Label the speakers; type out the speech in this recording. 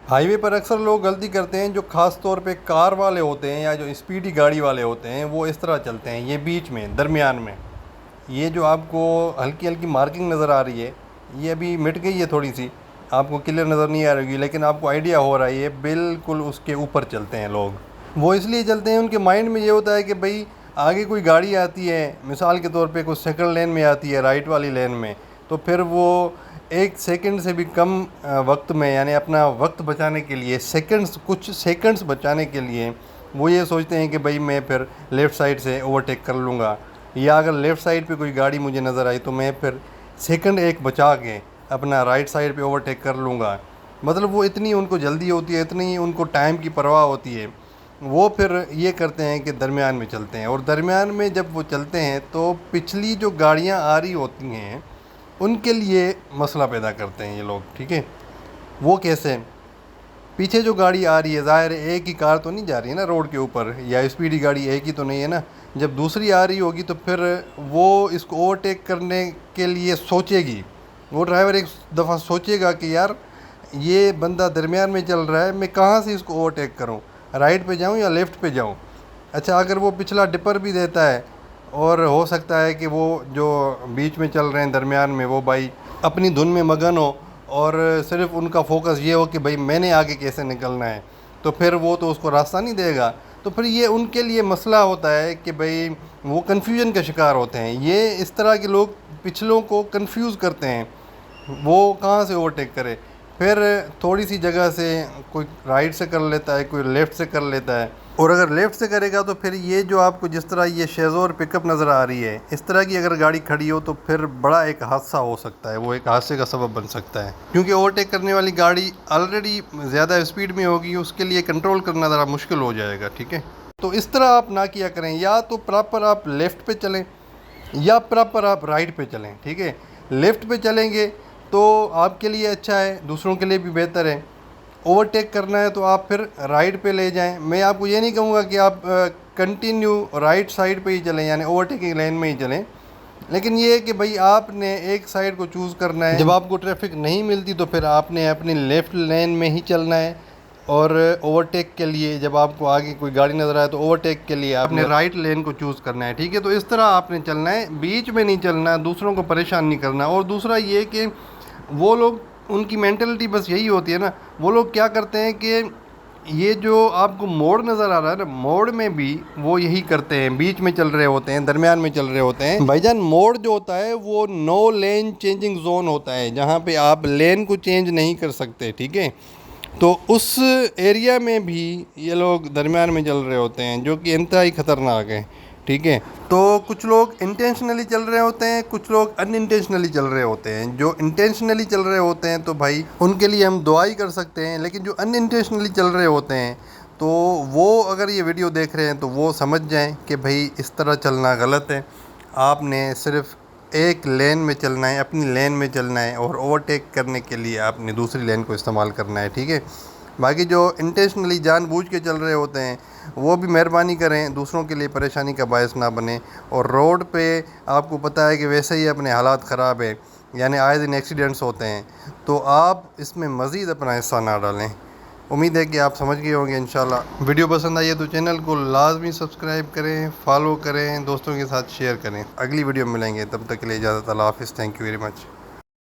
Speaker 1: High وے پر اکثر لوگ غلطی کرتے ہیں، جو خاص طور پہ کار والے ہوتے ہیں یا جو اسپیڈی گاڑی والے ہوتے ہیں، وہ اس طرح چلتے ہیں، یہ بیچ میں درمیان میں، یہ جو آپ کو ہلکی ہلکی مارکنگ نظر آ رہی ہے، یہ ابھی مٹ گئی ہے تھوڑی سی، آپ کو کلیئر نظر نہیں آ رہی ہوگی، لیکن آپ کو آئیڈیا ہو رہا ہے یہ بالکل اس کے اوپر چلتے ہیں لوگ۔ وہ اس لیے چلتے ہیں، ان کے مائنڈ میں یہ ہوتا ہے کہ بھئی آگے کوئی گاڑی آتی ہے، مثال کے طور پہ کوئی سیکنڈ لین میں آتی ہے، رائٹ والی لین میں، تو پھر وہ ایک سیکنڈ سے بھی کم وقت میں، یعنی اپنا وقت بچانے کے لیے، کچھ سیکنڈز بچانے کے لیے وہ یہ سوچتے ہیں کہ بھئی میں پھر لیفٹ سائڈ سے اوورٹیک کر لوں گا، یا اگر لیفٹ سائڈ پہ کوئی گاڑی مجھے نظر آئی تو میں پھر سیکنڈ ایک بچا کے اپنا رائٹ سائڈ پہ اوورٹیک کر لوں گا۔ مطلب وہ اتنی ان کو جلدی ہوتی ہے، اتنی ان کو ٹائم کی پرواہ ہوتی ہے، وہ پھر یہ کرتے ہیں کہ درمیان میں چلتے ہیں، اور درمیان میں جب وہ چلتے ہیں تو پچھلی جو گاڑیاں آ رہی ہوتی ہیں ان کے لیے مسئلہ پیدا کرتے ہیں یہ لوگ، ٹھیک ہے۔ وہ کیسے؟ پیچھے جو گاڑی آ رہی ہے، ظاہر ہے ایک ہی کار تو نہیں جا رہی ہے نا روڈ کے اوپر، یا اسپیڈی گاڑی ایک ہی تو نہیں ہے نا، جب دوسری آ رہی ہوگی تو پھر وہ اس کو اوورٹیک کرنے کے لیے سوچے گی، وہ ڈرائیور ایک دفعہ سوچے گا کہ یار یہ بندہ درمیان میں چل رہا ہے، میں کہاں سے اس کو اوورٹیک کروں، رائٹ پہ جاؤں یا لیفٹ پہ جاؤں۔ اچھا، اگر وہ پچھلا ڈپر بھی دیتا ہے، اور ہو سکتا ہے کہ وہ جو بیچ میں چل رہے ہیں درمیان میں، وہ بھائی اپنی دھن میں مگن ہو اور صرف ان کا فوکس یہ ہو کہ بھئی میں نے آگے کیسے نکلنا ہے، تو پھر وہ تو اس کو راستہ نہیں دے گا، تو پھر یہ ان کے لیے مسئلہ ہوتا ہے کہ بھئی وہ کنفیوژن کا شکار ہوتے ہیں۔ یہ اس طرح کے لوگ پچھلوں کو کنفیوز کرتے ہیں، وہ کہاں سے اوورٹیک کرے، پھر تھوڑی سی جگہ سے کوئی رائٹ سے کر لیتا ہے، کوئی لیفٹ سے کر لیتا ہے، اور اگر لیفٹ سے کرے گا تو پھر یہ جو آپ کو جس طرح یہ شیزور پک اپ نظر آ رہی ہے، اس طرح کی اگر گاڑی کھڑی ہو تو پھر بڑا ایک حادثہ ہو سکتا ہے، وہ ایک حادثے کا سبب بن سکتا ہے، کیونکہ اوورٹیک کرنے والی گاڑی آلریڈی زیادہ اسپیڈ میں ہوگی، اس کے لیے کنٹرول کرنا ذرا مشکل ہو جائے گا، ٹھیک ہے۔ تو اس طرح آپ نہ کیا کریں، یا تو پراپر آپ لیفٹ پہ چلیں یا پراپر آپ رائٹ پہ چلیں، ٹھیک ہے۔ لیفٹ پہ چلیں گے تو آپ کے لیے اچھا ہے، دوسروں کے لیے بھی بہتر ہے۔ اوورٹیک کرنا ہے تو آپ پھر رائٹ پہ لے جائیں۔ میں آپ کو یہ نہیں کہوں گا کہ آپ کنٹینیو رائٹ سائڈ پہ ہی چلیں، یعنی اوورٹیکنگ لین میں ہی چلیں، لیکن یہ ہے کہ بھئی آپ نے ایک سائڈ کو چوز کرنا ہے، جب آپ کو ٹریفک نہیں ملتی تو پھر آپ نے اپنی لیفٹ لین میں ہی چلنا ہے، اور اوورٹیک کے لیے جب آپ کو آگے کوئی گاڑی نظر آئے تو اوورٹیک کے لیے آپ نے رائٹ لین کو چوز کرنا ہے، ٹھیک ہے۔ تو اس طرح آپ نے چلنا ہے، بیچ میں نہیں چلنا، دوسروں کو پریشان نہیں کرنا۔ اور دوسرا یہ کہ وہ لوگ، ان کی مینٹلٹی بس یہی ہوتی ہے نا، وہ لوگ کیا کرتے ہیں کہ یہ جو آپ کو موڑ نظر آ رہا ہے نا، موڑ میں بھی وہ یہی کرتے ہیں، بیچ میں چل رہے ہوتے ہیں، درمیان میں چل رہے ہوتے ہیں۔ بھائی جان، موڑ جو ہوتا ہے وہ نو لین چینجنگ زون ہوتا ہے، جہاں پہ آپ لین کو چینج نہیں کر سکتے، ٹھیک ہے۔ تو اس ایریا میں بھی یہ لوگ درمیان میں چل رہے ہوتے ہیں، جو کہ انتہائی خطرناک ہے، ٹھیک ہے۔ تو کچھ لوگ انٹینشنلی چل رہے ہوتے ہیں، کچھ لوگ ان انٹینشنلی چل رہے ہوتے ہیں۔ جو انٹینشنلی چل رہے ہوتے ہیں تو بھائی ان کے لیے ہم دعا ہی کر سکتے ہیں، لیکن جو ان انٹینشنلی چل رہے ہوتے ہیں تو وہ اگر یہ ویڈیو دیکھ رہے ہیں تو وہ سمجھ جائیں کہ بھائی اس طرح چلنا غلط ہے، آپ نے صرف ایک لین میں چلنا ہے، اپنی لین میں چلنا ہے، اور اوورٹیک کرنے کے لیے آپ نے دوسری لین کو استعمال کرنا ہے، ٹھیک ہے۔ باقی جو انٹینشنلی جان بوجھ کے چل رہے ہوتے ہیں وہ بھی مہربانی کریں، دوسروں کے لیے پریشانی کا باعث نہ بنیں۔ اور روڈ پہ آپ کو پتہ ہے کہ ویسے ہی اپنے حالات خراب ہے، یعنی آئے دن ایکسیڈنٹس ہوتے ہیں، تو آپ اس میں مزید اپنا حصہ نہ ڈالیں۔ امید ہے کہ آپ سمجھ گئے ہوں گے انشاءاللہ۔ ویڈیو پسند آئی ہے تو چینل کو لازمی سبسکرائب کریں، فالو کریں، دوستوں کے ساتھ شیئر کریں۔ اگلی ویڈیو میں ملیں گے، تب تک کے لیے اجازت، اللہ حافظ، تھینک یو ویری مچ۔